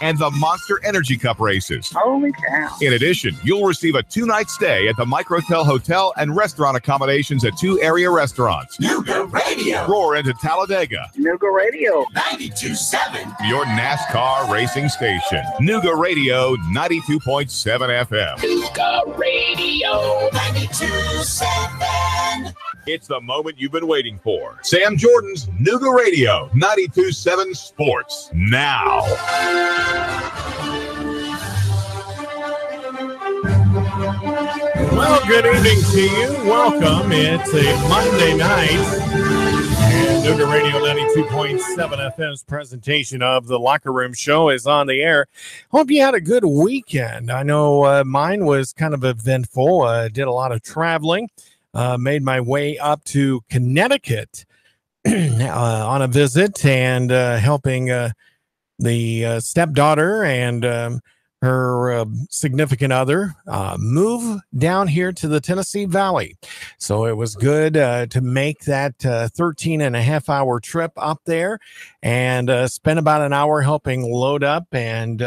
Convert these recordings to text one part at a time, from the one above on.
and the Monster Energy Cup races. Holy cow. In addition, you'll receive a 2-night stay at the Microtel Hotel and restaurant accommodations at 2 area restaurants. Nuga Radio. Roar into Talladega. Nuga Radio. 92.7. Your NASCAR racing station. Nuga Radio 92.7 FM. Nuga Radio 92.7. It's the moment you've been waiting for. Sam Jordan's Nuga Radio 92.7 Sports now. Well, good evening to you. Welcome. It's a Monday night. And Nuga Radio 92.7 FM's presentation of the Locker Room Show is on the air. Hope you had a good weekend. I know mine was kind of eventful. Did a lot of traveling. Made my way up to Connecticut on a visit and helping the stepdaughter and her significant other move down here to the Tennessee Valley. So it was good to make that 13 and a half hour trip up there and spend about an hour helping load up and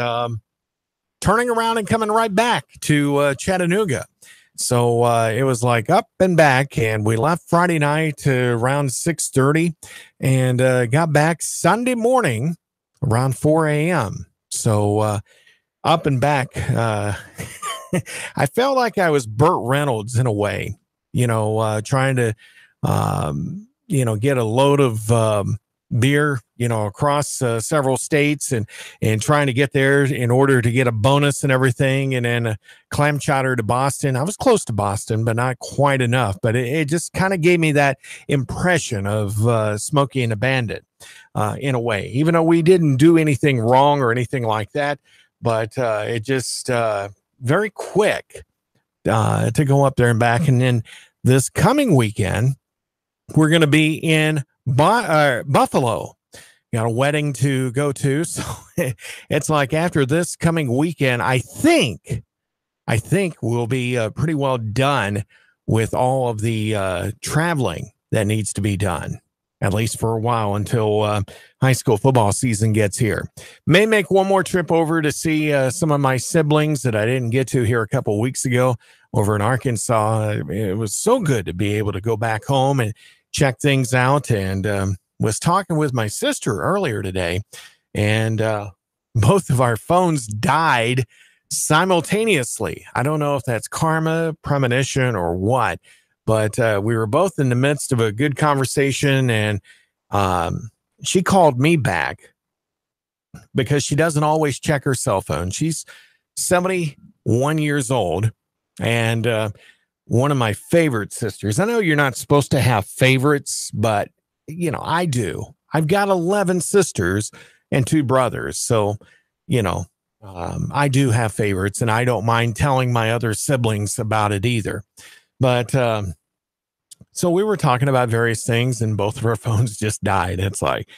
turning around and coming right back to Chattanooga. So it was like up and back, and we left Friday night around 6:30 and got back Sunday morning around 4 a.m. So up and back. I felt like I was Burt Reynolds in a way, trying to, get a load of beer, across several states and trying to get there in order to get a bonus and everything. And then a clam chowder to Boston. I was close to Boston, but not quite enough. But it just kind of gave me that impression of Smokey and the Bandit in a way, even though we didn't do anything wrong or anything like that. But it just very quick to go up there and back. And then this coming weekend, we're going to be in Buffalo. Got a wedding to go to. So it's like after this coming weekend, I think we'll be pretty well done with all of the traveling that needs to be done, at least for a while until high school football season gets here. May make one more trip over to see some of my siblings that I didn't get to here a couple of weeks ago over in Arkansas. It was so good to be able to go back home and check things out, and was talking with my sister earlier today, and both of our phones died simultaneously. I don't know if that's karma, premonition, or what, but we were both in the midst of a good conversation, and she called me back because she doesn't always check her cell phone. She's 71 years old, and one of my favorite sisters. I know you're not supposed to have favorites, but I do. I've got 11 sisters and 2 brothers. So, I do have favorites, and I don't mind telling my other siblings about it either. But so we were talking about various things, and both of our phones just died. It's like,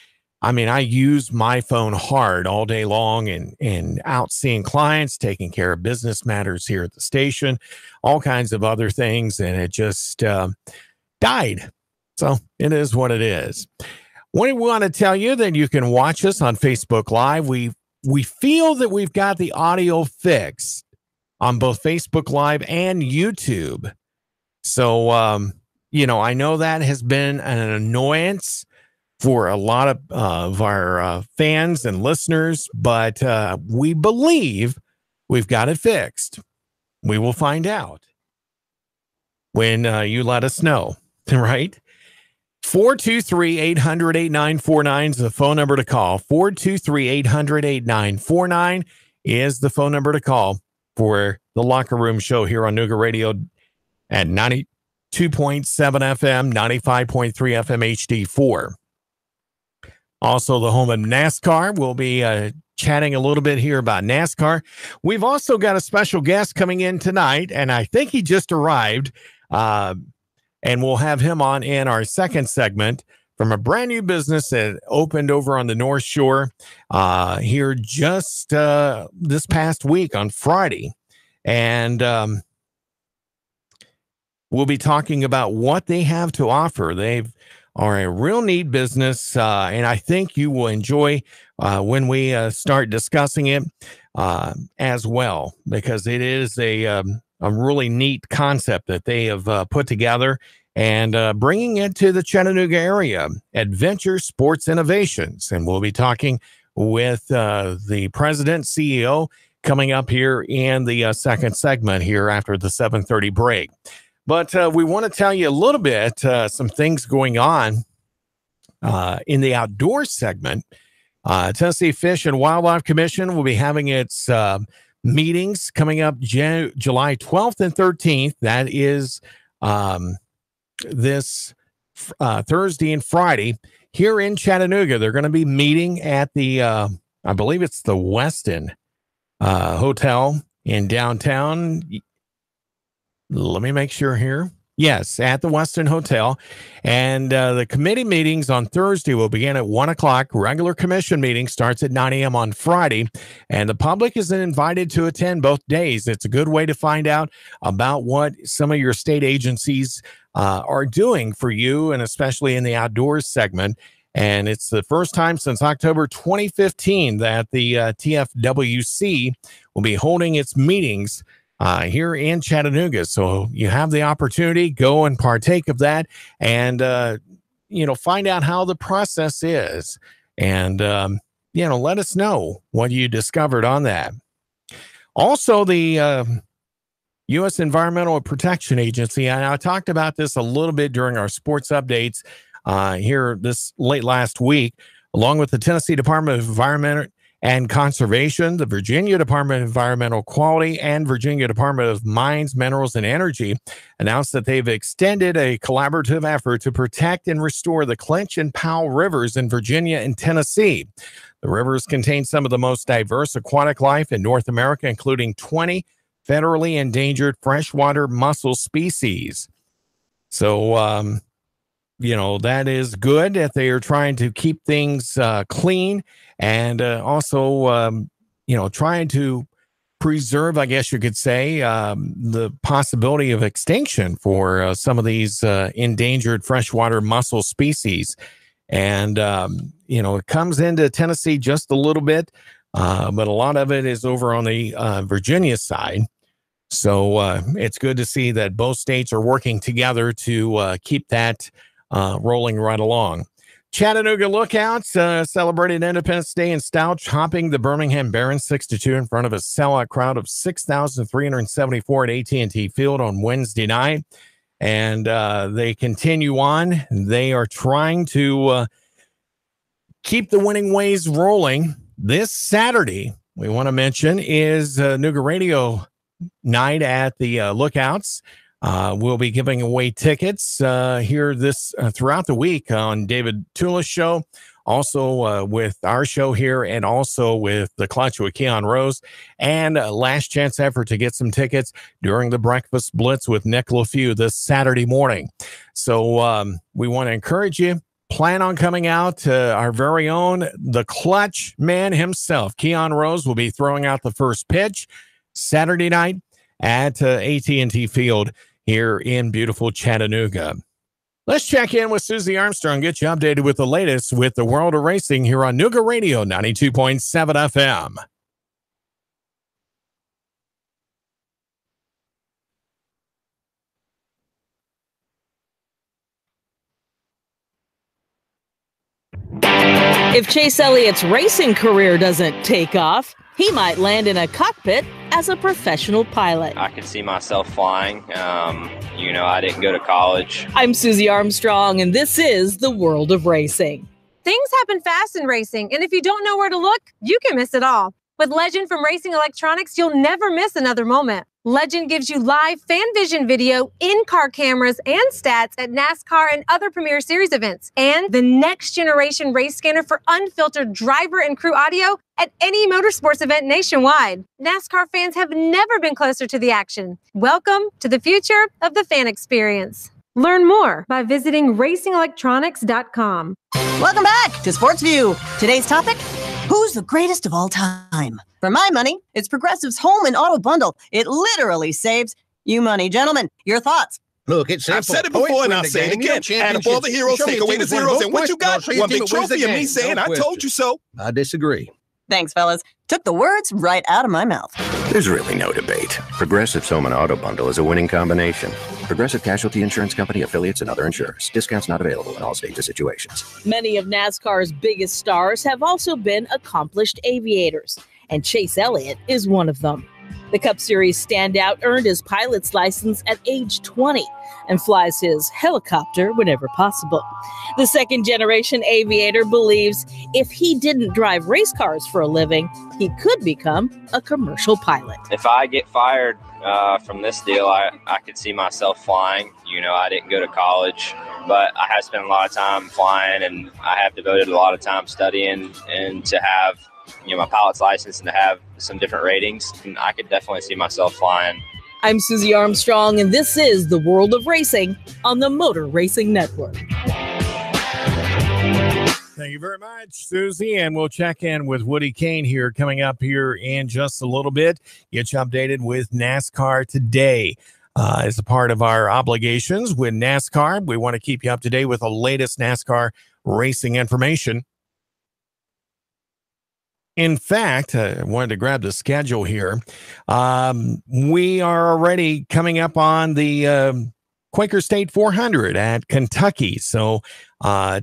I use my phone hard all day long and out seeing clients, taking care of business matters here at the station, all kinds of other things. And it just died. So it is what it is. We want to tell you that you can watch us on Facebook Live. We feel that we've got the audio fixed on both Facebook Live and YouTube. So, I know that has been an annoyance for a lot of our fans and listeners, but we believe we've got it fixed. We will find out when you let us know, right? 423-800-8949 is the phone number to call. 423-800-8949 is the phone number to call for the Locker Room Show here on Nuga Radio at 92.7 FM, 95.3 FM HD4. Also, the home of NASCAR. We'll be chatting a little bit here about NASCAR. We've also got a special guest coming in tonight, and I think he just arrived. And we'll have him on in our second segment from a brand new business that opened over on the North Shore here just this past week on Friday. And we'll be talking about what they have to offer. They've are a real neat business, and I think you will enjoy when we start discussing it as well, because it is a really neat concept that they have put together and bringing it to the Chattanooga area, Adventure Sports Innovations. And we'll be talking with the president, CEO, coming up here in the second segment here after the 7:30 break. But we want to tell you a little bit, some things going on in the outdoor segment. Tennessee Fish and Wildlife Commission will be having its meetings coming up July 12th and 13th. That is this Thursday and Friday here in Chattanooga. They're going to be meeting at the, I believe it's the Westin Hotel in downtown. Let me make sure here. Yes, at the Westin Hotel. And the committee meetings on Thursday will begin at 1 o'clock. Regular commission meeting starts at 9 a.m. on Friday. And the public is invited to attend both days. It's a good way to find out about what some of your state agencies are doing for you, and especially in the outdoors segment. And it's the first time since October 2015 that the TFWC will be holding its meetings here in Chattanooga. So you have the opportunity, go and partake of that, and, find out how the process is. And, let us know what you discovered on that. Also, the U.S. Environmental Protection Agency, and I talked about this a little bit during our sports updates here this late last week, along with the Tennessee Department of Environment and Conservation, the Virginia Department of Environmental Quality, and Virginia Department of Mines, Minerals, and Energy announced that they've extended a collaborative effort to protect and restore the Clinch and Powell rivers in Virginia and Tennessee. The rivers contain some of the most diverse aquatic life in North America, including 20 federally endangered freshwater mussel species. So, that is good that they are trying to keep things clean, and also, trying to preserve, I guess you could say, the possibility of extinction for some of these endangered freshwater mussel species. And, it comes into Tennessee just a little bit, but a lot of it is over on the Virginia side. So it's good to see that both states are working together to keep that rolling right along. Chattanooga Lookouts celebrated Independence Day in style, chopping the Birmingham Barons 6-2 in front of a sellout crowd of 6,374 at AT&T Field on Wednesday night. And they continue on. They are trying to keep the winning ways rolling. This Saturday, we want to mention, is Nooga Radio night at the Lookouts. We'll be giving away tickets here throughout the week on David Tula's show, also with our show here, and also with the Clutch with Keon Rose, and last chance effort to get some tickets during the Breakfast Blitz with Nick LaFew this Saturday morning. So we want to encourage you. Plan on coming out. Our very own, the Clutch man himself, Keon Rose, will be throwing out the first pitch Saturday night at AT&T Field here in beautiful Chattanooga. Let's check in with Susie Armstrong, get you updated with the latest with the world of racing here on Nooga Radio 92.7 FM. If Chase Elliott's racing career doesn't take off, he might land in a cockpit as a professional pilot. I can see myself flying. I didn't go to college. I'm Susie Armstrong, and this is the world of racing. Things happen fast in racing, and if you don't know where to look, you can miss it all. With Legend from Racing Electronics, you'll never miss another moment. Legend gives you live fan vision video, in-car cameras, and stats at NASCAR and other Premier Series events, and the next generation race scanner for unfiltered driver and crew audio at any motorsports event nationwide. NASCAR fans have never been closer to the action. Welcome to the future of the fan experience. Learn more by visiting racingelectronics.com. Welcome back to Sports View. Today's topic, who's the greatest of all time? For my money, it's Progressive's Home and Auto Bundle. It literally saves you money. Gentlemen, your thoughts? Look, it's simple. I've said it before and I'll say it again. Add up all the heroes, take away the zeros, and what you got? One big trophy and me saying, I told you so. I disagree. Thanks, fellas. Took the words right out of my mouth. There's really no debate. Progressive's Home and Auto Bundle is a winning combination. Progressive Casualty Insurance Company, affiliates, and other insurers. Discounts not available in all states or situations. Many of NASCAR's biggest stars have also been accomplished aviators, and Chase Elliott is one of them. The Cup Series standout earned his pilot's license at age 20 and flies his helicopter whenever possible. The second-generation aviator believes if he didn't drive race cars for a living, he could become a commercial pilot. If I get fired from this deal, I could see myself flying. You know, I didn't go to college, but I have spent a lot of time flying, and I have devoted a lot of time studying, and to have my pilot's license and to have some different ratings, and I could definitely see myself flying. I'm Susie Armstrong, and this is The World of Racing on the Motor Racing Network. Thank you very much, Susie, and we'll check in with Woody Kane here coming up here in just a little bit. Get you updated with NASCAR today. As a part of our obligations with NASCAR, we want to keep you up to date with the latest NASCAR racing information. In fact, I wanted to grab the schedule here. We are already coming up on the Quaker State 400 at Kentucky. So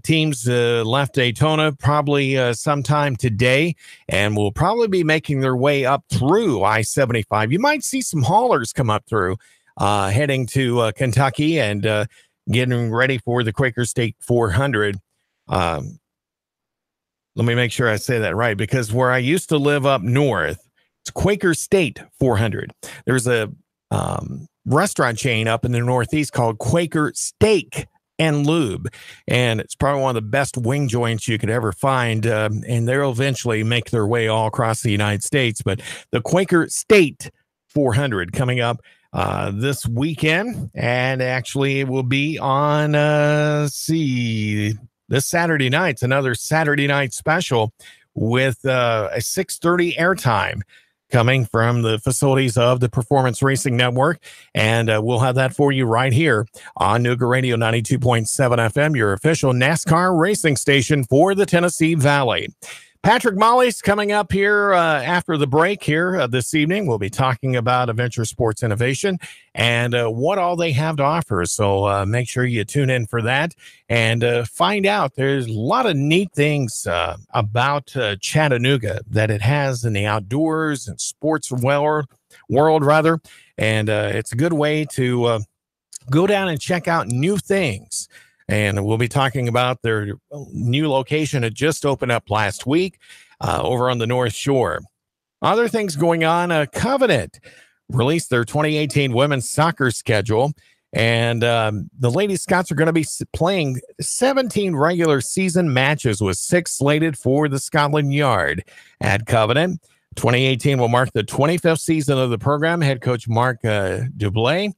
teams left Daytona probably sometime today, and will probably be making their way up through I-75. You might see some haulers come up through heading to Kentucky and getting ready for the Quaker State 400. Let me make sure I say that right, because where I used to live up north, it's Quaker State 400. There's a restaurant chain up in the Northeast called Quaker Steak and Lube, and it's probably one of the best wing joints you could ever find, and they'll eventually make their way all across the United States. But the Quaker State 400 coming up this weekend, and actually it will be on, this Saturday night. It's another Saturday night special with a 6:30 airtime coming from the facilities of the Performance Racing Network. And we'll have that for you right here on Nuga Radio 92.7 FM, your official NASCAR racing station for the Tennessee Valley. Patrick Molly's coming up here after the break here this evening. We'll be talking about Adventure Sports Innovation and what all they have to offer. So make sure you tune in for that and find out. There's a lot of neat things about Chattanooga that it has in the outdoors and sports world rather. And it's a good way to go down and check out new things. And we'll be talking about their new location that just opened up last week over on the North Shore. Other things going on, Covenant released their 2018 women's soccer schedule. And the Lady Scots are going to be playing 17 regular season matches with 6 slated for the Scotland Yard at Covenant. 2018 will mark the 25th season of the program. Head coach Mark Dublé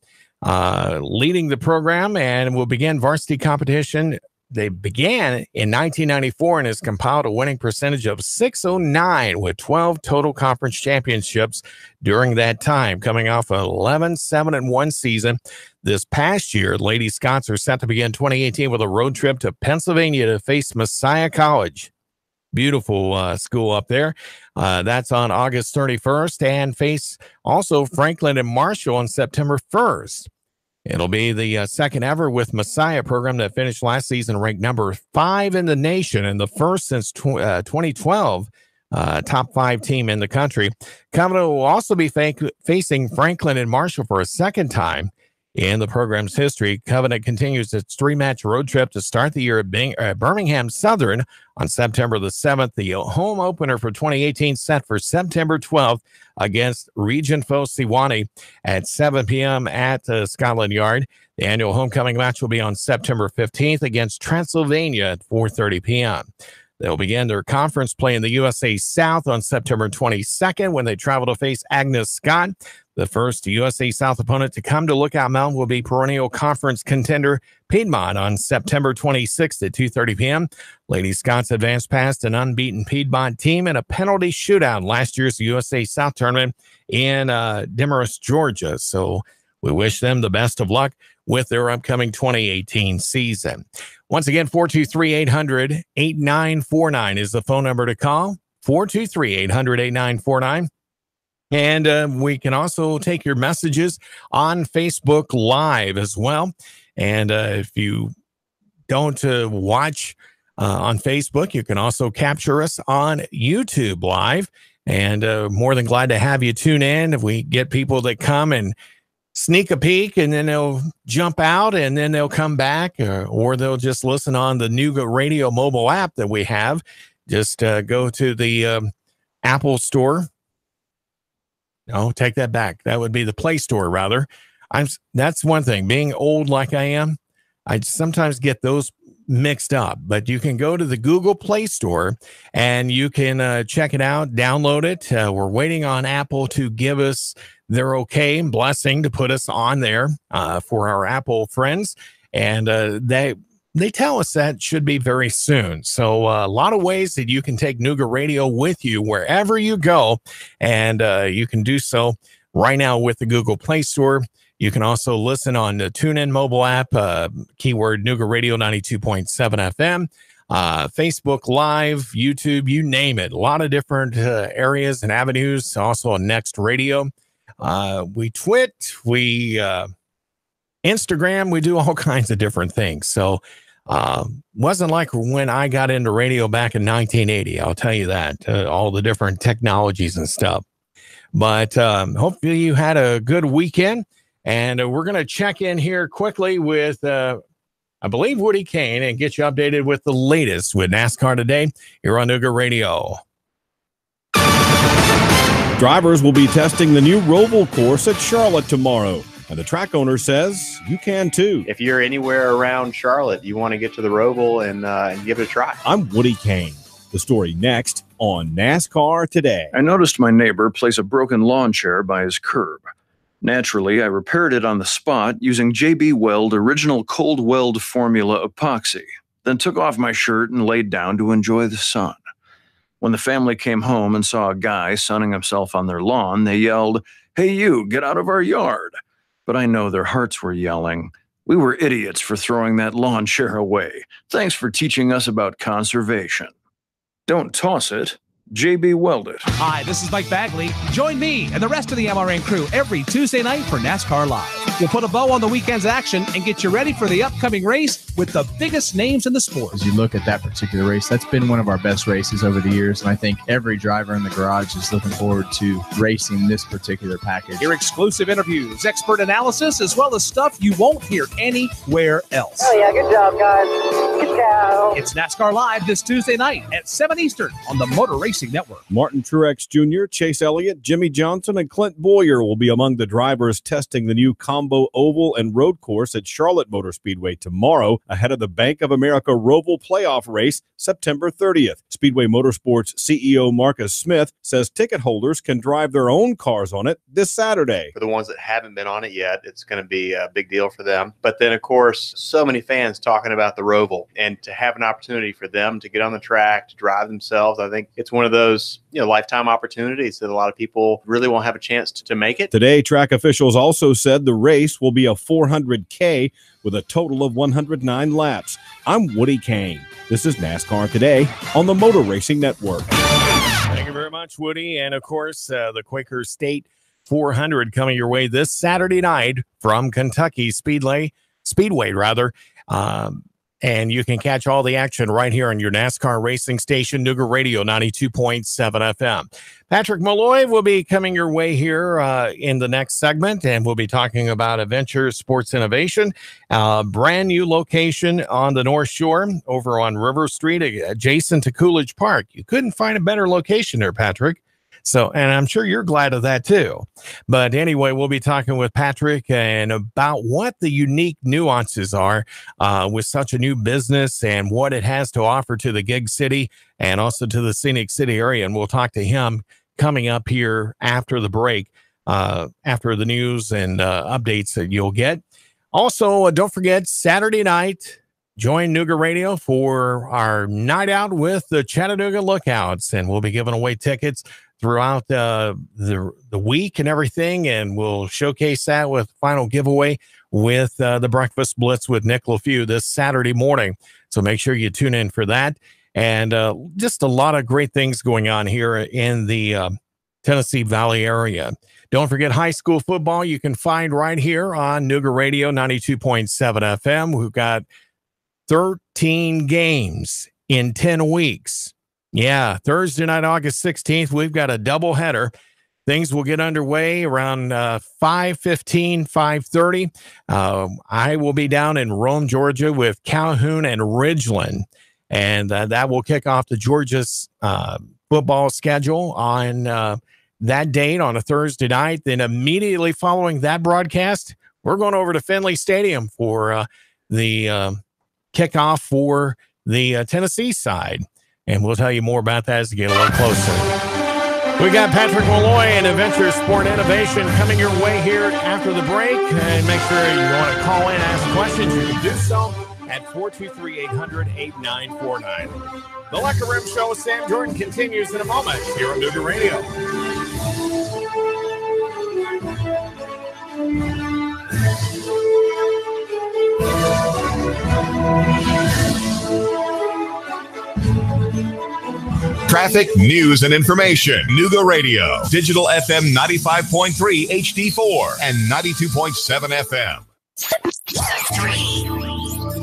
leading the program, and will begin varsity competition. They began in 1994 and has compiled a winning percentage of .609 with 12 total conference championships during that time, coming off an 11-7-1 season. This past year, Lady Scots are set to begin 2018 with a road trip to Pennsylvania to face Messiah College. Beautiful school up there. That's on August 31st, and face also Franklin and Marshall on September 1st. It'll be the second ever with Messiah program that finished last season ranked number 5 in the nation and the first since 2012 top 5 team in the country. Covenant will also be facing Franklin and Marshall for a second time in the program's history. Covenant continues its 3-match road trip to start the year at Birmingham Southern on September the 7th. The home opener for 2018 set for September 12th against region foe Sewanee at 7 p.m. at Scotland Yard. The annual homecoming match will be on September 15th against Transylvania at 4:30 p.m. They'll begin their conference play in the USA South on September 22nd when they travel to face Agnes Scott. The first USA South opponent to come to Lookout Mountain will be perennial conference contender Piedmont on September 26th at 2:30 p.m. Lady Scots advanced past an unbeaten Piedmont team in a penalty shootout last year's USA South tournament in Demorest, Georgia. So we wish them the best of luck with their upcoming 2018 season. Once again, 423-800-8949 is the phone number to call. 423-800-8949. And we can also take your messages on Facebook Live as well. And if you don't watch on Facebook, you can also capture us on YouTube Live. And more than glad to have you tune in. If we get people that come and sneak a peek and then they'll jump out and then they'll come back, or they'll just listen on the Nooga Radio mobile app that we have. Just go to the Apple Store. No, take that back. That would be the Play Store, rather. That's one thing. Being old like I am, I sometimes get those mixed up. But you can go to the Google Play Store and you can check it out, download it. We're waiting on Apple to give us their okay and blessing to put us on there for our Apple friends. And they tell us that should be very soon. So a lot of ways that you can take Nooga Radio with you wherever you go. And you can do so right now with the Google Play Store. You can also listen on the TuneIn mobile app, keyword Nooga Radio 92.7 FM, Facebook Live, YouTube, you name it. A lot of different areas and avenues. Also on Next Radio. We twit, we Instagram, we do all kinds of different things. So wasn't like when I got into radio back in 1980, I'll tell you that, all the different technologies and stuff. But hopefully you had a good weekend, and we're going to check in here quickly with, I believe, Woody Kane, and get you updated with the latest with NASCAR today here on Nooga Radio. Drivers will be testing the new Roval course at Charlotte tomorrow. And the track owner says you can too. If you're anywhere around Charlotte, you want to get to the Roval and give it a try. I'm Woody Kane. The story next on NASCAR Today. I noticed my neighbor place a broken lawn chair by his curb. Naturally, I repaired it on the spot using JB Weld Original Cold Weld Formula Epoxy, then took off my shirt and laid down to enjoy the sun. When the family came home and saw a guy sunning himself on their lawn, they yelled, "Hey you, get out of our yard." But I know their hearts were yelling, "We were idiots for throwing that lawn chair away. Thanks for teaching us about conservation." Don't toss it. JB Weld it. Hi, this is Mike Bagley. Join me and the rest of the MRN crew every Tuesday night for NASCAR Live. We'll put a bow on the weekend's action and get you ready for the upcoming race with the biggest names in the sport. As you look at that particular race, that's been one of our best races over the years, and I think every driver in the garage is looking forward to racing this particular package. Hear exclusive interviews, expert analysis, as well as stuff you won't hear anywhere else. Oh yeah, good job, guys. Good job. It's NASCAR Live this Tuesday night at 7 Eastern on the Motor Racing Network. Martin Truex Jr., Chase Elliott, Jimmy Johnson, and Clint Boyer will be among the drivers testing the new combo oval and road course at Charlotte Motor Speedway tomorrow ahead of the Bank of America Roval playoff race September 30th. Speedway Motorsports CEO Marcus Smith says ticket holders can drive their own cars on it this Saturday. For the ones that haven't been on it yet, it's going to be a big deal for them. But then, of course, so many fans talking about the Roval, and to have an opportunity for them to get on the track, to drive themselves, I think it's one of those lifetime opportunities that a lot of people really won't have a chance to make it. Today, track officials also said the race will be a 400K with a total of 109 laps. I'm Woody Kane. This is NASCAR Today on the Motor Racing Network. Thank you very much, Woody. And, of course, the Quaker State 400 coming your way this Saturday night from Kentucky Speedway. And you can catch all the action right here on your NASCAR racing station, Nooga Radio 92.7 FM. Patrick Malloy will be coming your way here in the next segment, and we'll be talking about Adventure Sports Innovation, brand new location on the North Shore over on River Street, adjacent to Coolidge Park. You couldn't find a better location there, Patrick. So, and I'm sure you're glad of that too. But anyway, we'll be talking with Patrick and about what the unique nuances are with such a new business and what it has to offer to the Gig City and also to the Scenic City area. And we'll talk to him coming up here after the break, after the news and updates that you'll get. Also, don't forget Saturday night, join Nuga Radio for our night out with the Chattanooga Lookouts, and we'll be giving away tickets throughout the week and everything, and we'll showcase that with final giveaway with the Breakfast Blitz with Nick LaFew this Saturday morning. So make sure you tune in for that. And just a lot of great things going on here in the Tennessee Valley area. Don't forget high school football you can find right here on Nuga Radio 92.7 FM. We've got 13 games in 10 weeks. Yeah, Thursday night, August 16th, we've got a doubleheader. Things will get underway around 5:15, 5:30. I will be down in Rome, Georgia with Calhoun and Ridgeland, and that will kick off the Georgia's football schedule on that date on a Thursday night. Then immediately following that broadcast, we're going over to Finley Stadium for the kickoff for the Tennessee side. And we'll tell you more about that as we get a little closer. We got Patrick Malloy and Adventure Sport Innovation coming your way here after the break. And make sure you want to call in, ask questions. You can do so at 423-800-8949. The Locker Room Show with Sam Jordan continues in a moment here on Nuga Radio. Traffic, news, and information. Nuga Radio. Digital FM 95.3 HD4 and 92.7 FM. 3,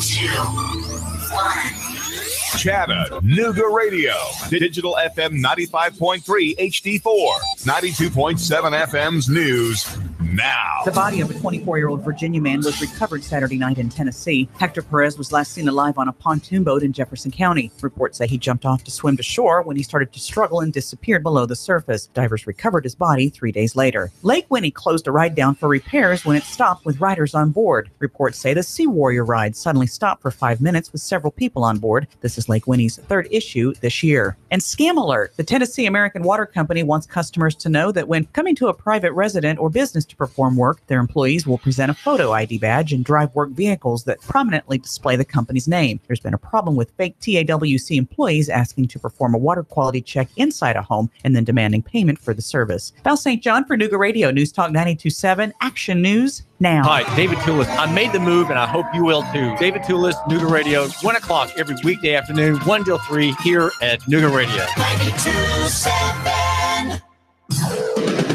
2, 1. Chattanooga Radio. Digital FM 95.3 HD4. 92.7 FM's news now. The body of a 24-year-old Virginia man was recovered Saturday night in Tennessee. Hector Perez was last seen alive on a pontoon boat in Jefferson County. Reports say he jumped off to swim to shore when he started to struggle and disappeared below the surface. Divers recovered his body 3 days later. Lake Winnie closed a ride down for repairs when it stopped with riders on board. Reports say the Sea Warrior ride suddenly stopped for 5 minutes with several people on board. This is Lake Winnie's third issue this year. And Scam Alert. The Tennessee American Water Company wants customers to know that when coming to a private resident or business to perform work, their employees will present a photo ID badge and drive work vehicles that prominently display the company's name. There's been a problem with fake TAWC employees asking to perform a water quality check inside a home and then demanding payment for the service. Val St. John for Nuga Radio, News Talk 92.7, Action News now. Hi, David Toulis. I made the move, and I hope you will too. David Toulis, Nuga Radio, 1 o'clock every weekday afternoon, 1 till 3 here at Nuga Radio. 92.7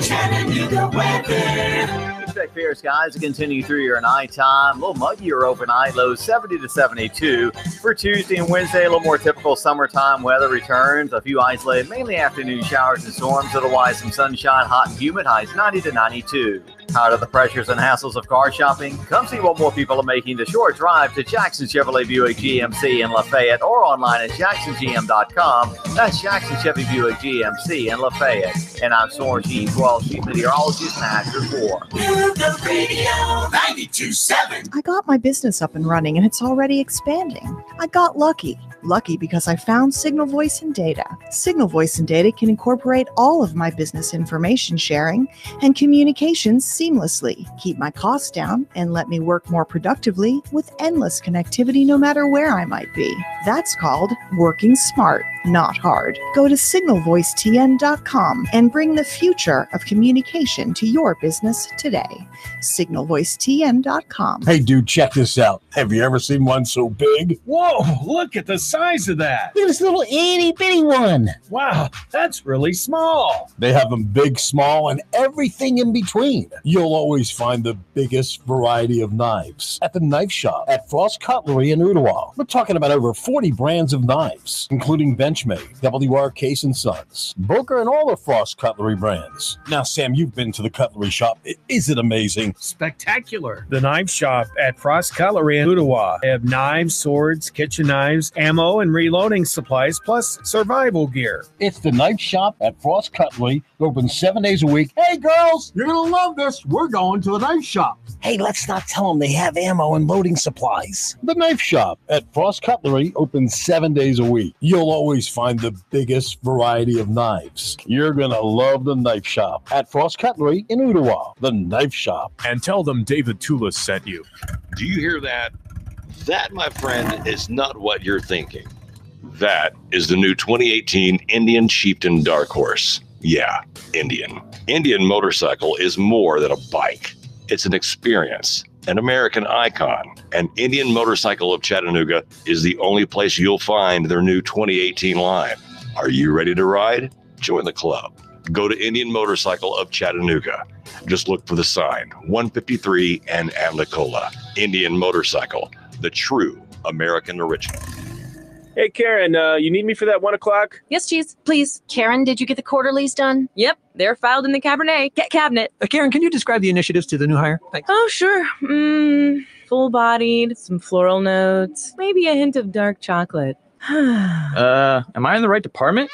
Chattanooga weather. Expect fair skies to continue through your nighttime. A little muggier overnight, lows 70 to 72. For Tuesday and Wednesday, a little more typical summertime weather returns. A few isolated, mainly afternoon showers and storms. Otherwise, some sunshine, hot and humid, highs 90 to 92. Tired of the pressures and hassles of car shopping? Come see what more people are making the short drive to Jackson Chevrolet Buick GMC in Lafayette or online at jacksongm.com. That's Jackson Chevy Buick GMC in Lafayette. And I'm Soren G. 12 Chief Meteorologist and Actor 4. Nuga Radio 92.7. I got my business up and running and it's already expanding. I got lucky. Lucky because I found Signal Voice and Data. Signal Voice and Data can incorporate all of my business information sharing and communications seamlessly, keep my costs down, and let me work more productively with endless connectivity no matter where I might be. That's called working smart, not hard. Go to signalvoicetn.com and bring the future of communication to your business today. signalvoicetn.com. Hey, dude, check this out. Have you ever seen one so big? Whoa, look at the size of that. Look at this little itty bitty one. Wow, that's really small. They have them big, small, and everything in between. You'll always find the biggest variety of knives at the knife shop at Frost Cutlery in Ottawa. We're talking about over 40 brands of knives, including Benchmade, WR Case & Sons, Booker, and all the Frost Cutlery brands. Now, Sam, you've been to the cutlery shop. Is it amazing? Spectacular. The knife shop at Frost Cutlery in Ottawa. They have knives, swords, kitchen knives, ammo, and reloading supplies, plus survival gear. It's the knife shop at Frost Cutlery, open 7 days a week. Hey, girls, you're going to love this. We're going to the knife shop. Hey, let's not tell them they have ammo and loading supplies. The knife shop at Frost Cutlery, open 7 days a week. You'll always find the biggest variety of knives. You're going to love the knife shop at Frost Cutlery in Ottawa. The knife shop. And tell them David Toulis sent you. Do you hear that? That, my friend, is not what you're thinking. That is the new 2018 Indian Chieftain Dark Horse. Yeah, Indian. Indian motorcycle is more than a bike. It's an experience, an American icon. And Indian Motorcycle of Chattanooga is the only place you'll find their new 2018 line. Are you ready to ride? Join the club. Go to Indian Motorcycle of Chattanooga. Just look for the sign, 153 and Amnicola. Indian Motorcycle, the true American original. Hey, Karen, you need me for that 1 o'clock? Yes, Cheese, please. Karen, did you get the quarterlies done? Yep, they're filed in the Cabernet cabinet. Karen, can you describe the initiatives to the new hire? Thanks. Oh, sure. Full-bodied, some floral notes, maybe a hint of dark chocolate. Am I in the right department?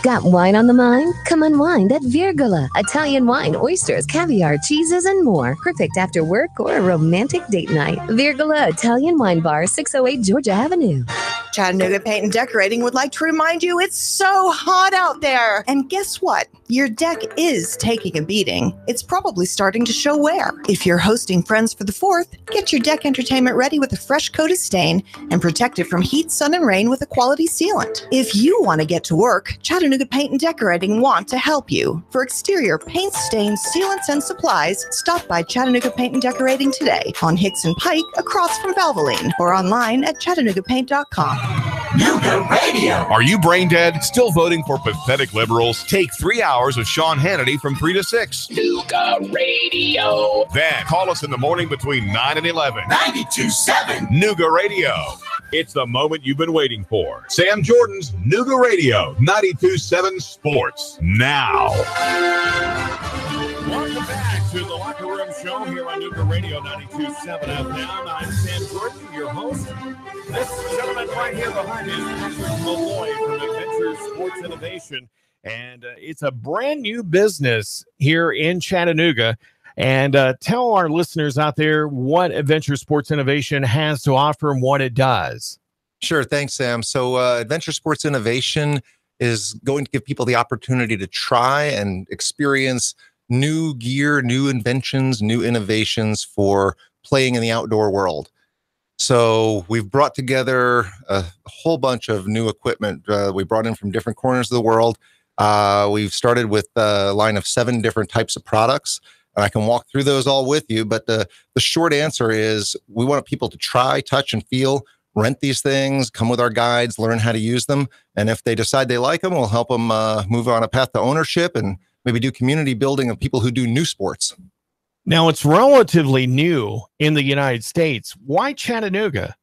Got wine on the mind? Come unwind at Virgola. Italian wine, oysters, caviar, cheeses, and more. Perfect after work or a romantic date night. Virgola Italian Wine Bar, 608 Georgia Avenue. Chattanooga Paint and Decorating would like to remind you it's so hot out there. And guess what? Your deck is taking a beating. It's probably starting to show wear. If you're hosting friends for the 4th, get your deck entertainment ready with a fresh coat of stain and protect it from heat, sun, and rain with a quality sealant. If you want to get to work, Chattanooga Paint and Decorating want to help you. For exterior paint, stains, sealants, and supplies, stop by Chattanooga Paint and Decorating today on Hicks and Pike across from Valvoline or online at ChattanoogaPaint.com. Nuga Radio. Are you brain dead? Still voting for pathetic liberals? Take 3 hours of Sean Hannity from 3 to 6. Nuga Radio. Then call us in the morning between 9 and 11. 92.7. Nuga Radio. It's the moment you've been waiting for. Sam Jordan's Nuga Radio, 92.7 Sports. Now. Welcome back to the Locker Room Show here on Nuga Radio, 92.7 FM. I'm Sam Jordan, your host. This gentleman right here behind me is Patrick Malloy from Adventure Sports Innovation. And it's a brand new business here in Chattanooga. And tell our listeners out there what Adventure Sports Innovation has to offer and what it does. Sure. Thanks, Sam. So Adventure Sports Innovation is going to give people the opportunity to try and experience new gear, new inventions, new innovations for playing in the outdoor world. So we've brought together a whole bunch of new equipment we brought in from different corners of the world. We've started with a line of 7 different types of products. And I can walk through those all with you. But the short answer is we want people to try, touch, and feel, rent these things, come with our guides, learn how to use them. And if they decide they like them, we'll help them move on a path to ownership and maybe do community building of people who do new sports. Now, it's relatively new in the United States. Why Chattanooga?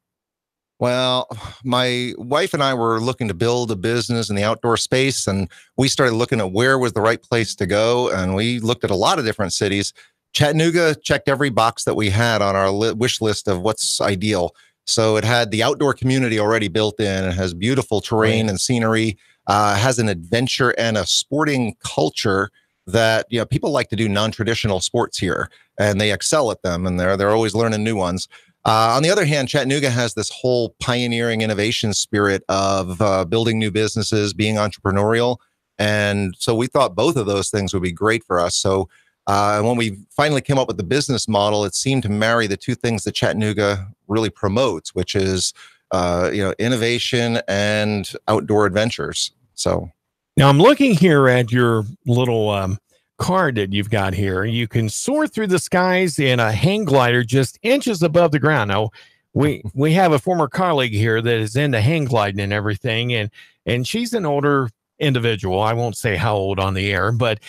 Well, my wife and I were looking to build a business in the outdoor space, and we started looking at where was the right place to go. And we looked at a lot of different cities. Chattanooga checked every box that we had on our wish list of what's ideal. So it had the outdoor community already built in. It has beautiful terrain and scenery, has an adventure and a sporting culture that, you know, people like to do non-traditional sports here, and they excel at them, and they're always learning new ones. On the other hand, Chattanooga has this whole pioneering innovation spirit of building new businesses, being entrepreneurial. And so we thought both of those things would be great for us. So when we finally came up with the business model, it seemed to marry the two things that Chattanooga really promotes, which is innovation and outdoor adventures. So now I'm looking here at your little card that you've got here. You can soar through the skies in a hang glider just inches above the ground. Now, we have a former colleague here that is into hang gliding and everything, and she's an older individual. I won't say how old on the air, but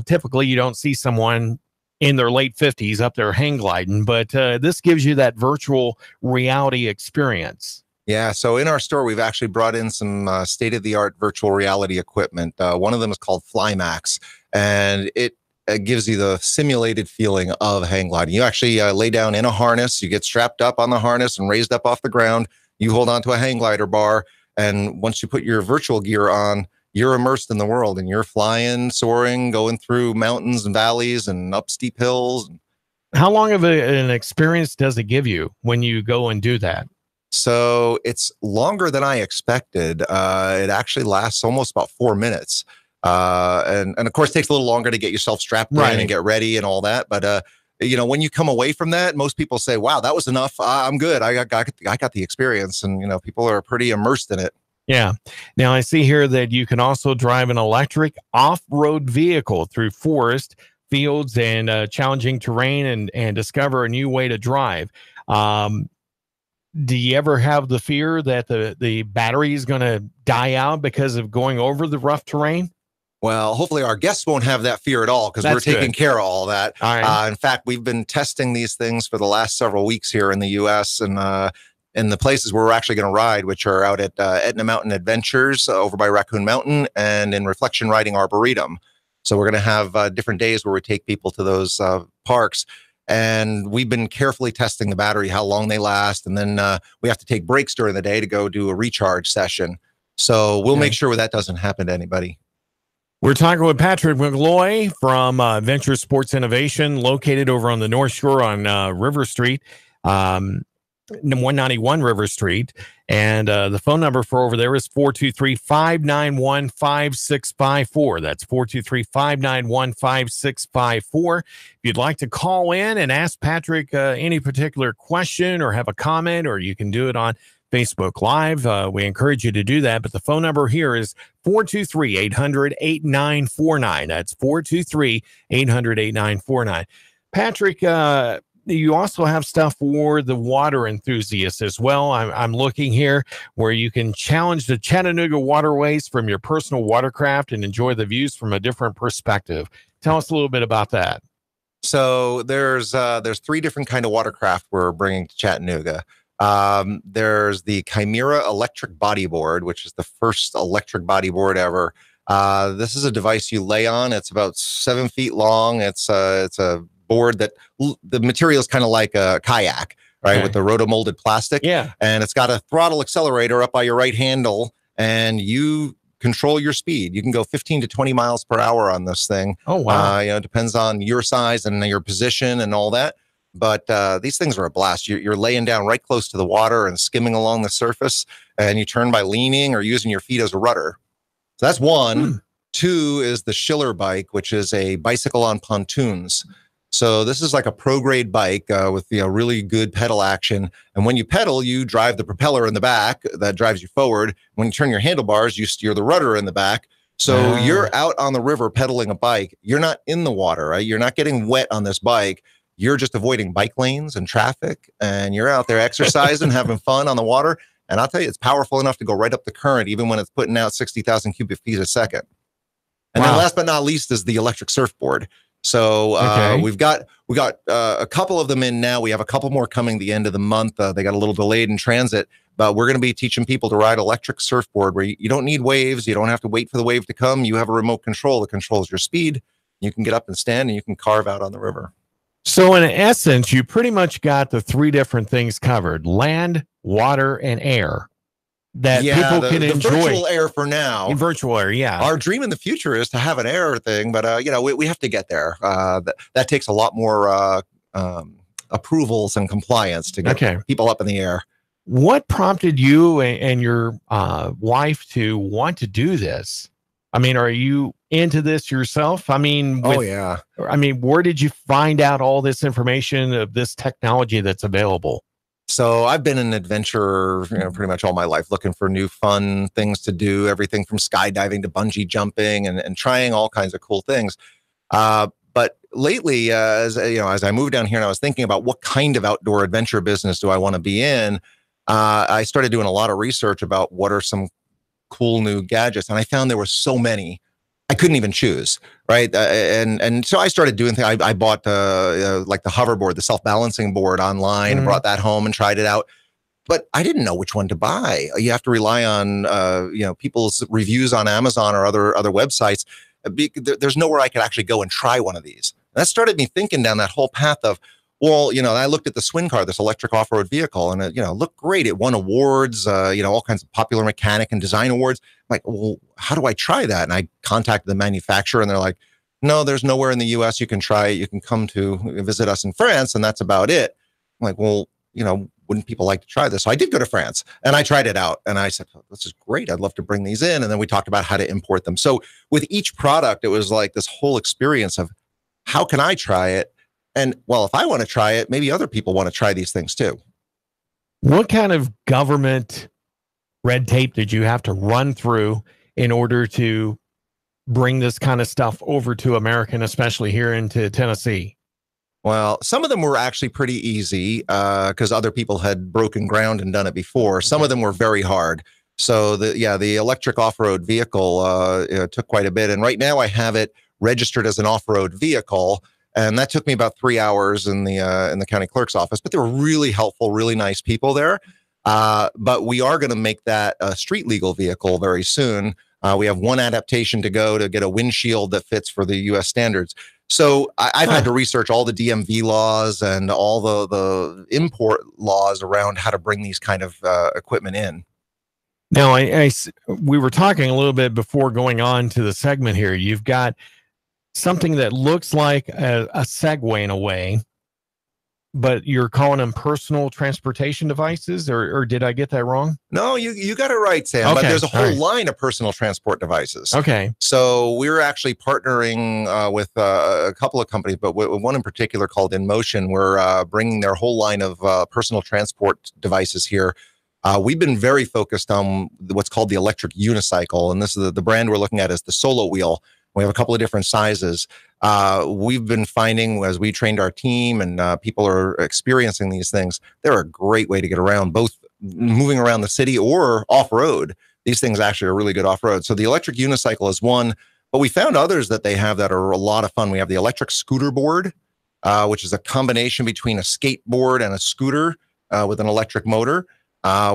typically you don't see someone in their late 50s up there hang gliding, but this gives you that virtual reality experience. Yeah, so in our store, we've actually brought in some state-of-the-art virtual reality equipment. One of them is called FlyMax, and it gives you the simulated feeling of hang gliding. You actually lay down in a harness, you get strapped up on the harness and raised up off the ground. You hold on to a hang glider bar, and once you put your virtual gear on, you're immersed in the world, and you're flying, soaring, going through mountains and valleys and up steep hills. How long of an experience does it give you when you go and do that? So it's longer than I expected. It actually lasts almost about 4 minutes. And of course, it takes a little longer to get yourself strapped in and get ready and all that. But when you come away from that, most people say, wow, that was enough. I'm good. I got the experience, and, people are pretty immersed in it. Yeah. Now I see here that you can also drive an electric off-road vehicle through forest, fields, and challenging terrain and discover a new way to drive. Do you ever have the fear that the battery is going to die out because of going over the rough terrain? Well, hopefully our guests won't have that fear at all, because we're taking care of all that. All right. In fact, we've been testing these things for the last several weeks here in the U.S. and in the places where we're actually going to ride, which are out at Etna Mountain Adventures over by Raccoon Mountain, and in Reflection Riding Arboretum. So we're going to have different days where we take people to those parks. And we've been carefully testing the battery, how long they last. And then we have to take breaks during the day to go do a recharge session. So we'll make sure that doesn't happen to anybody. We're talking with Patrick McGloy from Adventure Sports Innovation, located over on the North Shore on River Street, 191 River Street. And the phone number for over there is 423-591-5654. That's 423-591-5654. If you'd like to call in and ask Patrick any particular question or have a comment, or you can do it on Facebook Live, we encourage you to do that. But the phone number here is 423-800-8949. That's 423-800-8949. Patrick, you also have stuff for the water enthusiasts as well. I'm looking here where you can challenge the Chattanooga waterways from your personal watercraft and enjoy the views from a different perspective. Tell us a little bit about that. So there's 3 different kind of watercraft we're bringing to Chattanooga. There's the Chimera electric bodyboard, which is the first electric bodyboard ever. This is a device you lay on. It's about 7 feet long. It's a board that the material is kind of like a kayak, right? With the rotomolded plastic. Yeah. And it's got a throttle accelerator up by your right handle, and you control your speed. You can go 15 to 20 miles per hour on this thing. Oh, wow. It depends on your size and your position and all that. But these things are a blast. You're laying down right close to the water and skimming along the surface, and you turn by leaning or using your feet as a rudder. So that's one. 2 is the Schiller bike, which is a bicycle on pontoons. So this is like a pro-grade bike with really good pedal action. And when you pedal, you drive the propeller in the back that drives you forward. When you turn your handlebars, you steer the rudder in the back. So you're out on the river pedaling a bike. You're not in the water, right? You're not getting wet on this bike. You're just avoiding bike lanes and traffic, and you're out there exercising, having fun on the water. And I'll tell you, it's powerful enough to go right up the current, even when it's putting out 60,000 cubic feet a second. And then last but not least is the electric surfboard. So we've got a couple of them in now. We have a couple more coming the end of the month. They got a little delayed in transit, but we're going to be teaching people to ride electric surfboard where you don't need waves. You don't have to wait for the wave to come. You have a remote control that controls your speed. You can get up and stand, and you can carve out on the river. So in essence, you pretty much got the 3 different things covered: land, water, and air. That people can enjoy. Virtual air for now. In virtual air, yeah. Our dream in the future is to have an air thing, but we have to get there. That takes a lot more approvals and compliance to get people up in the air. What prompted you and your wife to want to do this? I mean, are you into this yourself? I mean, where did you find out all this information of this technology that's available? So I've been an adventurer, pretty much all my life, looking for new fun things to do, everything from skydiving to bungee jumping and trying all kinds of cool things. But lately, as I moved down here and I was thinking about what kind of outdoor adventure business do I want to be in, I started doing a lot of research about what are some cool new gadgets. And I found there were so many. I couldn't even choose, right? And so I started doing things. I bought like the hoverboard, the self-balancing board online, and brought that home and tried it out. But I didn't know which one to buy. You have to rely on people's reviews on Amazon or other websites. There's nowhere I could actually go and try one of these. And that started me thinking down that whole path of, well, I looked at the Swincar, this electric off-road vehicle, and it, looked great. It won awards, all kinds of popular mechanic and design awards. I'm like, well, how do I try that? And I contacted the manufacturer, and they're like, no, there's nowhere in the U.S. you can try it. You can come to visit us in France, and that's about it. I'm like, well, wouldn't people like to try this? So I did go to France, and I tried it out, and I said, oh, this is great. I'd love to bring these in. And then we talked about how to import them. So with each product, it was like this whole experience of how can I try it? And well, if I want to try it, maybe other people want to try these things too. What kind of government red tape did you have to run through in order to bring this kind of stuff over to America, and especially here into Tennessee? Well, some of them were actually pretty easy because other people had broken ground and done it before. Some of them were very hard. So the electric off-road vehicle took quite a bit. And right now I have it registered as an off-road vehicle. And that took me about 3 hours in the county clerk's office. But they were really helpful, really nice people there. But we are going to make that a street legal vehicle very soon. We have one adaptation to go to get a windshield that fits for the U.S. standards. So I've had to research all the DMV laws and all the import laws around how to bring these kind of equipment in. Now, we were talking a little bit before going on to the segment here. You've got something that looks like a Segway in a way, but you're calling them personal transportation devices, or did I get that wrong? No, you got it right, Sam. Okay, but there's a whole right. line of personal transport devices. Okay. So we're actually partnering with a couple of companies, but one in particular called InMotion. We're bringing their whole line of personal transport devices here. We've been very focused on what's called the electric unicycle, and this is the brand we're looking at is the Solo Wheel. We have a couple of different sizes. We've been finding as we trained our team and people are experiencing these things, they're a great way to get around, both moving around the city or off-road. These things actually are really good off-road. So the electric unicycle is one, but we found others that they have that are a lot of fun. We have the electric scooter board, which is a combination between a skateboard and a scooter with an electric motor.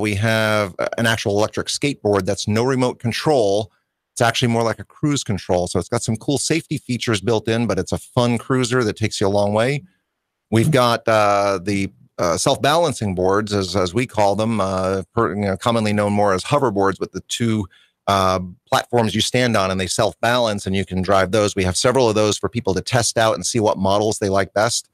We have an actual electric skateboard that's no remote control. It's actually more like a cruise control. So it's got some cool safety features built in, but it's a fun cruiser that takes you a long way. We've got the self-balancing boards, as we call them, commonly known more as hoverboards, with the two platforms you stand on and they self-balance and you can drive those. We have several of those for people to test out and see what models they like best.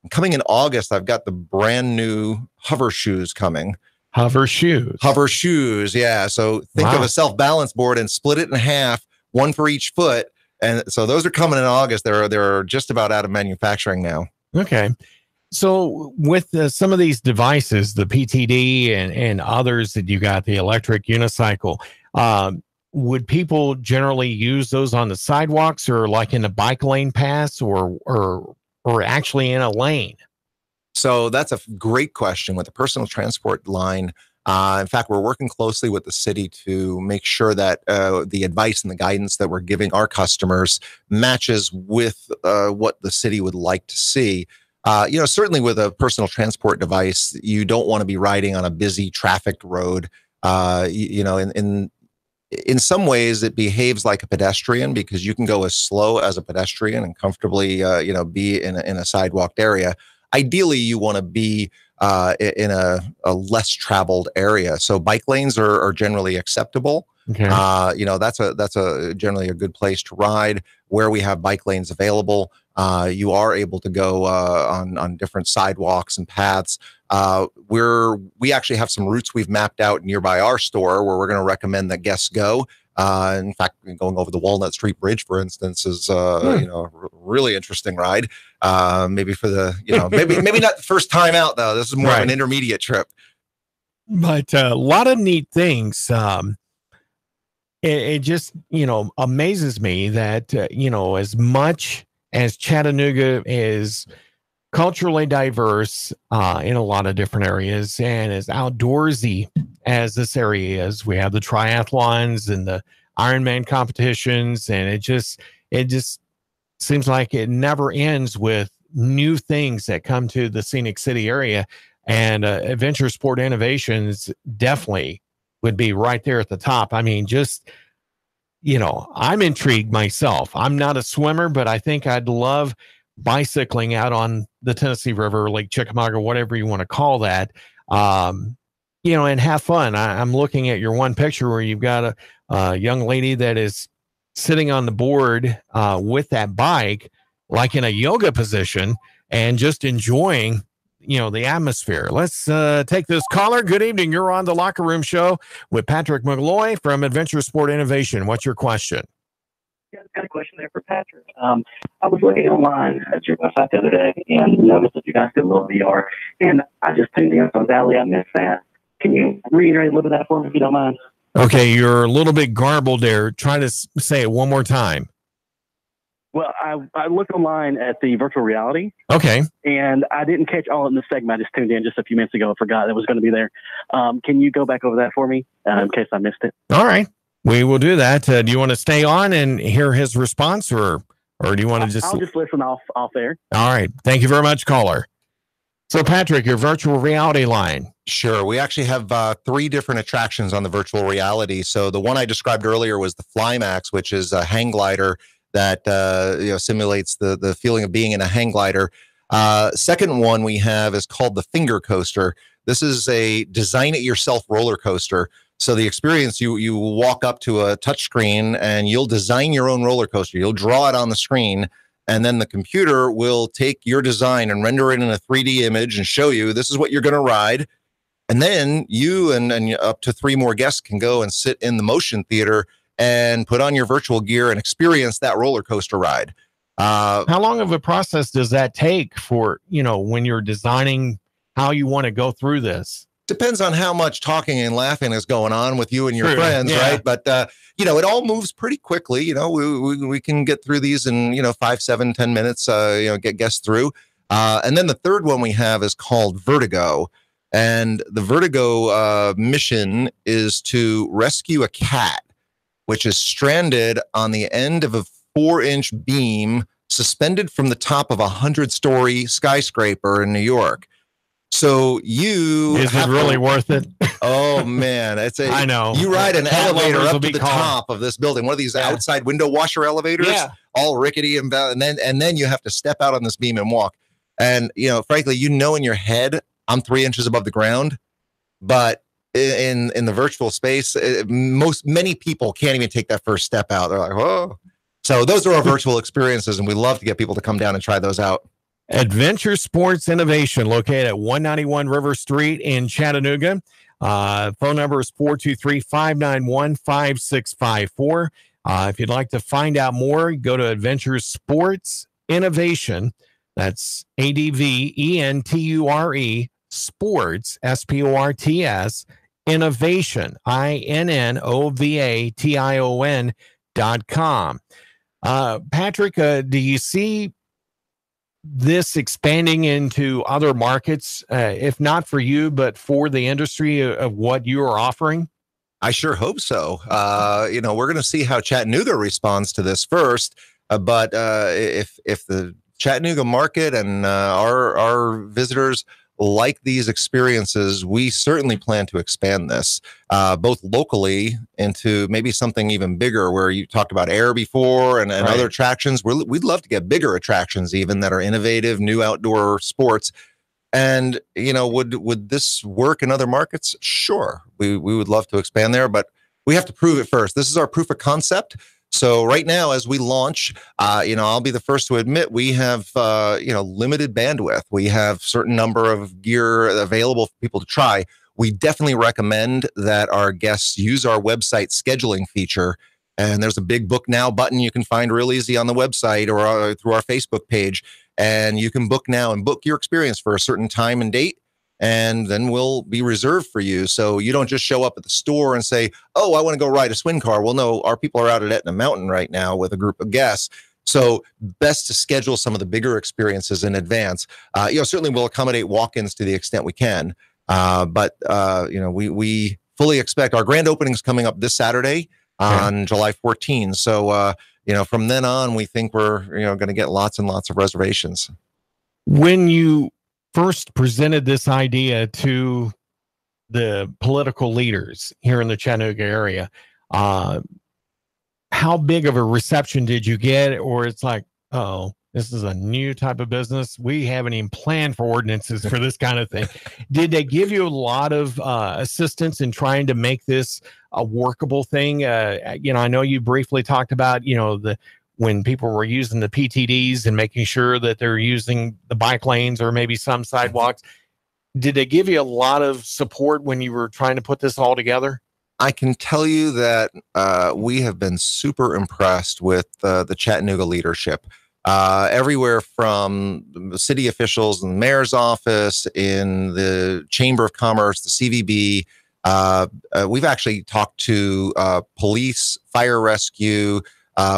And coming in August, I've got the brand new hover shoes coming. Hover shoes, yeah. So think of a self-balance board and split it in half, one for each foot. And so those are coming in August. They're just about out of manufacturing now. Okay. So with some of these devices, the PTD and others that you got, the electric unicycle, would people generally use those on the sidewalks or like in a bike lane pass or actually in a lane? So that's a great question with the personal transport line. In fact, we're working closely with the city to make sure that the advice and the guidance that we're giving our customers matches with what the city would like to see. Certainly with a personal transport device, you don't want to be riding on a busy trafficked road. In some ways, it behaves like a pedestrian because you can go as slow as a pedestrian and comfortably, be in a sidewalked area. Ideally, you want to be in a less traveled area. So bike lanes are generally acceptable. Okay. That's generally a good place to ride. Where we have bike lanes available, you are able to go on different sidewalks and paths. We actually have some routes we've mapped out nearby our store where we're going to recommend that guests go. In fact, going over the Walnut Street Bridge, for instance, is a really interesting ride. Maybe for the maybe not the first time out though. This is more of an intermediate trip. But a lot of neat things. It just amazes me that as much as Chattanooga is culturally diverse in a lot of different areas and as outdoorsy as this area is. We have the triathlons and the Ironman competitions, and it just seems like it never ends with new things that come to the Scenic City area. And Adventure Sport Innovations definitely would be right there at the top. I mean, I'm intrigued myself. I'm not a swimmer, but I think I'd love bicycling out on the Tennessee River, Lake Chickamauga, whatever you want to call that, and have fun. I'm looking at your one picture where you've got a young lady that is sitting on the board with that bike, like in a yoga position, and just enjoying, the atmosphere. Let's take this caller. Good evening. You're on the Locker Room Show with Patrick McGloy from Adventure Sport Innovation. What's your question? Yeah, I've got a question there for Patrick. I was looking online at your website the other day and noticed that you guys did a little VR, and I just tuned in on Valley. I missed that. Can you reiterate a little bit of that for me if you don't mind? Okay, you're a little bit garbled there. Try to say it one more time. Well, I looked online at the virtual reality. Okay. And I didn't catch all in this segment. I just tuned in just a few minutes ago. I forgot it was going to be there. Can you go back over that for me in case I missed it? All right. We will do that. Do you want to stay on and hear his response, or do you want to just... I'll just listen off there. All right. Thank you very much, caller. So, Patrick, your virtual reality line. Sure. We actually have 3 different attractions on the virtual reality. So the one I described earlier was the Flymax, which is a hang glider that simulates the feeling of being in a hang glider. Second one we have is called the Finger Coaster. This is a design-it-yourself roller coaster. So the experience, you walk up to a touch screen and you'll design your own roller coaster. You'll draw it on the screen, and then the computer will take your design and render it in a 3D image and show you this is what you're going to ride. And then you and up to 3 more guests can go and sit in the motion theater and put on your virtual gear and experience that roller coaster ride. How long of a process does that take for, when you're designing how you want to go through this? Depends on how much talking and laughing is going on with you and your friends, yeah. right? But, it all moves pretty quickly. We can get through these in, 5, 7, 10 minutes, get guests through. And then the third one we have is called Vertigo. And the Vertigo mission is to rescue a cat, which is stranded on the end of a 4-inch beam suspended from the top of a 100-story skyscraper in New York. So is it really worth it? Oh man, I know. You ride an elevator up to the top of this building, one of these outside window washer elevators, all rickety and then you have to step out on this beam and walk. And frankly, in your head, I'm 3 inches above the ground, but in the virtual space, many people can't even take that first step out. They're like, whoa. So those are our virtual experiences, and we love to get people to come down and try those out. Adventure Sports Innovation, located at 191 River Street in Chattanooga. Phone number is 423-591-5654. If you'd like to find out more, go to Adventure Sports Innovation. That's ADVENTURE Sports, SPORTS, Innovation, INNOVATION.com. Patrick, do you see this expanding into other markets, if not for you, but for the industry of what you are offering? I sure hope so. We're going to see how Chattanooga responds to this first. But if the Chattanooga market and our visitors like these experiences, we certainly plan to expand this both locally into maybe something even bigger, where you talked about air before and other attractions. We'd love to get bigger attractions even that are innovative, new outdoor sports. And, would this work in other markets? Sure. We would love to expand there, but we have to prove it first. This is our proof of concept. So right now, as we launch, I'll be the first to admit we have, limited bandwidth. We have certain number of gear available for people to try. We definitely recommend that our guests use our website scheduling feature. And there's a big book now button you can find real easy on the website or through our Facebook page. And you can book now and book your experience for a certain time and date. And then we'll be reserved for you. So you don't just show up at the store and say, oh, I want to go ride a Swin car. Well, no, our people are out at Etna Mountain right now with a group of guests. So best to schedule some of the bigger experiences in advance. Certainly we'll accommodate walk-ins to the extent we can. But we fully expect our grand opening is coming up this Saturday on July 14. So, from then on, we think we're, going to get lots and lots of reservations. When you first presented this idea to the political leaders here in the Chattanooga area, how big of a reception did you get? Or it's like, oh, this is a new type of business. We haven't even planned for ordinances for this kind of thing. Did they give you a lot of assistance in trying to make this a workable thing? I know you briefly talked about, when people were using the PTDs and making sure that they're using the bike lanes or maybe some sidewalks. Did they give you a lot of support when you were trying to put this all together? I can tell you that we have been super impressed with the Chattanooga leadership. Everywhere from the city officials in the mayor's office, in the Chamber of Commerce, the CVB. We've actually talked to police, fire rescue.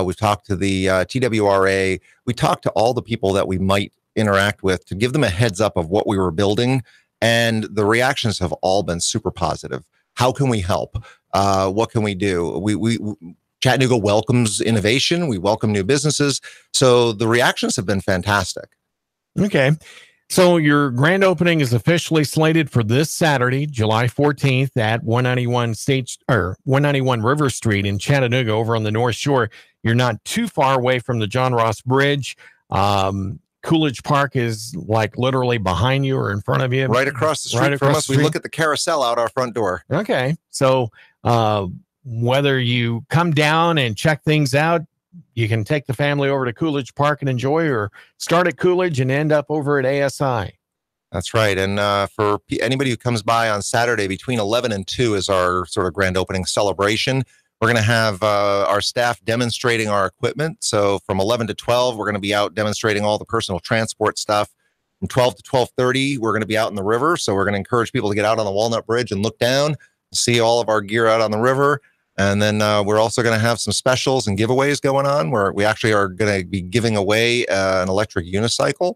We've talked to the TWRA. We talked to all the people that we might interact with to give them a heads up of what we were building. And the reactions have all been super positive. How can we help? What can we do? We Chattanooga welcomes innovation. We welcome new businesses. So the reactions have been fantastic. Okay. So your grand opening is officially slated for this Saturday, July 14th at 191 River Street in Chattanooga over on the North Shore. You're not too far away from the John Ross Bridge. Coolidge Park is like literally behind you or in front of you. Right across the street from us. We look at the carousel out our front door. Okay. So whether you come down and check things out, you can take the family over to Coolidge Park and enjoy, or start at Coolidge and end up over at ASI. That's right. And for anybody who comes by on Saturday between 11 and 2 is our sort of grand opening celebration. We're going to have our staff demonstrating our equipment. So from 11 to 12, we're going to be out demonstrating all the personal transport stuff. From 12 to 12:30, we're going to be out in the river. So we're going to encourage people to get out on the Walnut Bridge and look down, see all of our gear out on the river. And then we're also going to have some specials and giveaways going on where we actually are going to be giving away an electric unicycle.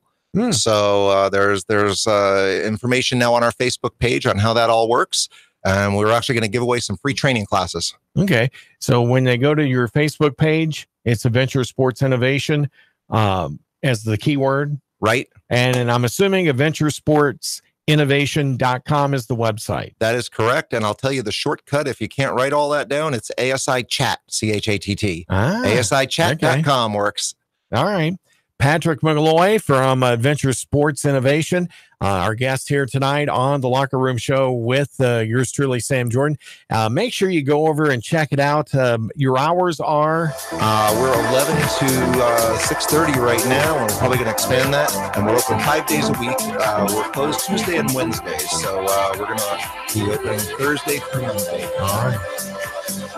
So there's information now on our Facebook page on how that all works. And we're actually going to give away some free training classes. Okay. So when they go to your Facebook page, it's Adventure Sports Innovation as the keyword. Right. And I'm assuming AdventureSportsInnovation.com is the website. That is correct. And I'll tell you the shortcut. If you can't write all that down, it's ASI Chat, CHATT. ASIChat.com works. All right. Patrick Malloy from Adventure Sports Innovation, our guest here tonight on the Locker Room Show with yours truly, Sam Jordan. Make sure you go over and check it out. Your hours are? We're 11 to 6:30 right now, and we're probably going to expand that. And we're open 5 days a week. We're closed Tuesday and Wednesdays, so we're going to be open Thursday through Monday. All right.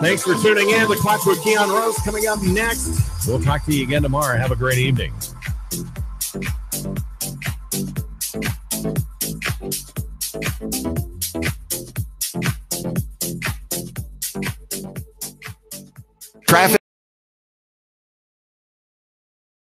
Thanks for tuning in. The Clock with Keon Rose coming up next. We'll talk to you again tomorrow. Have a great evening. Traffic.